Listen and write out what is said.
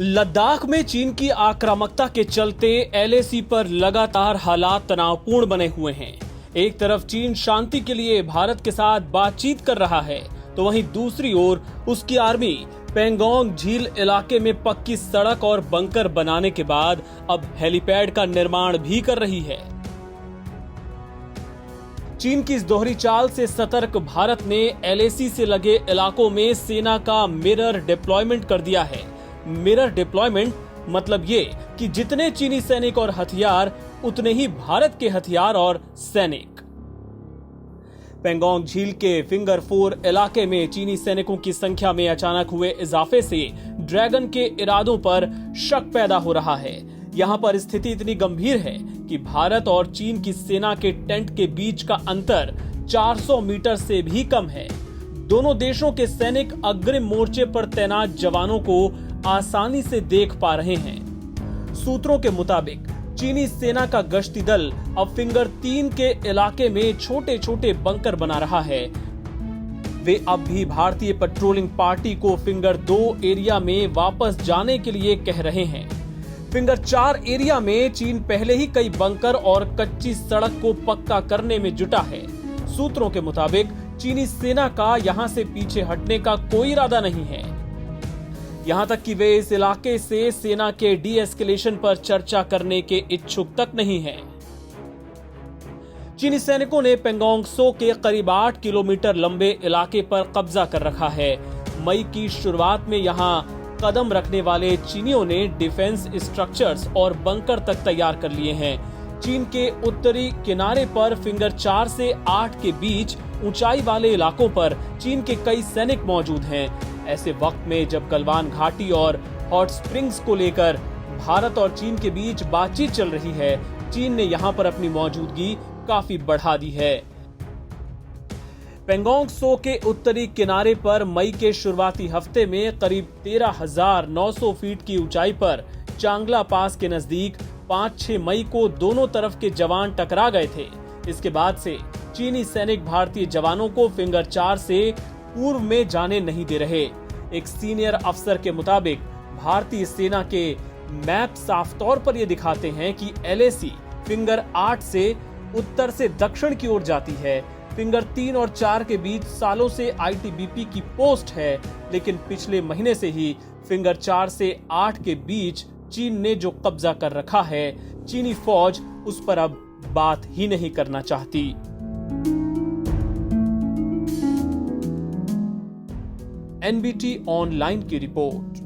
लद्दाख में चीन की आक्रामकता के चलते एलएसी पर लगातार हालात तनावपूर्ण बने हुए हैं। एक तरफ चीन शांति के लिए भारत के साथ बातचीत कर रहा है, तो वहीं दूसरी ओर उसकी आर्मी पेंगोंग झील इलाके में पक्की सड़क और बंकर बनाने के बाद अब हेलीपैड का निर्माण भी कर रही है। चीन की इस दोहरी चाल से सतर्क भारत ने एलएसी से लगे इलाकों में सेना का मिरर डिप्लॉयमेंट कर दिया है। मिरर डिप्लॉयमेंट मतलब ये कि जितने चीनी सैनिक और हथियार उतने ही भारत के हथियार और सैनिक। पेंगोंग झील के फिंगर 4 इलाके में चीनी सैनिकों की संख्या में अचानक हुए इजाफे से ड्रैगन के इरादों पर शक पैदा हो रहा है। यहाँ पर स्थिति इतनी गंभीर है कि भारत और चीन की सेना के टेंट के बीच का अंतर 400 मीटर से भी कम है। दोनों देशों के सैनिक अग्रिम मोर्चे पर तैनात जवानों को आसानी से देख पा रहे हैं। सूत्रों के मुताबिक चीनी सेना का गश्ती दल अब फिंगर 3 के इलाके में छोटे छोटे बंकर बना रहा है। वे अब भी भारतीय पेट्रोलिंग पार्टी को फिंगर 2 एरिया में वापस जाने के लिए कह रहे हैं। फिंगर 4 एरिया में चीन पहले ही कई बंकर और कच्ची सड़क को पक्का करने में जुटा है। सूत्रों के मुताबिक चीनी सेना का यहां से पीछे हटने का कोई इरादा नहीं है। यहां तक कि वे इस इलाके से सेना के डी एस्केलेशन पर चर्चा करने के इच्छुक तक नहीं हैं। चीनी सैनिकों ने पेंगोंग सो के करीब 8 किलोमीटर लंबे इलाके पर कब्जा कर रखा है। मई की शुरुआत में यहां कदम रखने वाले चीनियों ने डिफेंस स्ट्रक्चर्स और बंकर तक तैयार कर लिए हैं। चीन के उत्तरी किनारे पर फिंगर 4 से 8 के बीच ऊंचाई वाले इलाकों पर चीन के कई सैनिक मौजूद हैं। ऐसे वक्त में जब गलवान घाटी और हॉट स्प्रिंग्स को लेकर भारत और चीन के बीच बातचीत चल रही है, चीन ने यहां पर अपनी मौजूदगी काफी बढ़ा दी है। पेंगोंग सो के उत्तरी किनारे पर मई के शुरुआती हफ्ते में करीब 13,900 फीट की ऊंचाई पर चांगला पास के नजदीक 5-6 मई को दोनों तरफ के जवान टकरा गए थे। इसके बाद से चीनी सैनिक भारतीय जवानों को फिंगर 4 से पूर्व में जाने नहीं दे रहे। एक सीनियर अफसर के मुताबिक भारतीय सेना के मैप साफ तौर पर यह दिखाते हैं कि एलएसी फिंगर 8 से उत्तर से दक्षिण की ओर जाती है। फिंगर 3 और 4 के बीच सालों से आईटीबीपी की पोस्ट है, लेकिन पिछले महीने से ही फिंगर 4 से 8 के बीच चीन ने जो कब्जा कर रखा है, चीनी फौज उस पर अब बात ही नहीं करना चाहती। एनबीटी ऑनलाइन की रिपोर्ट।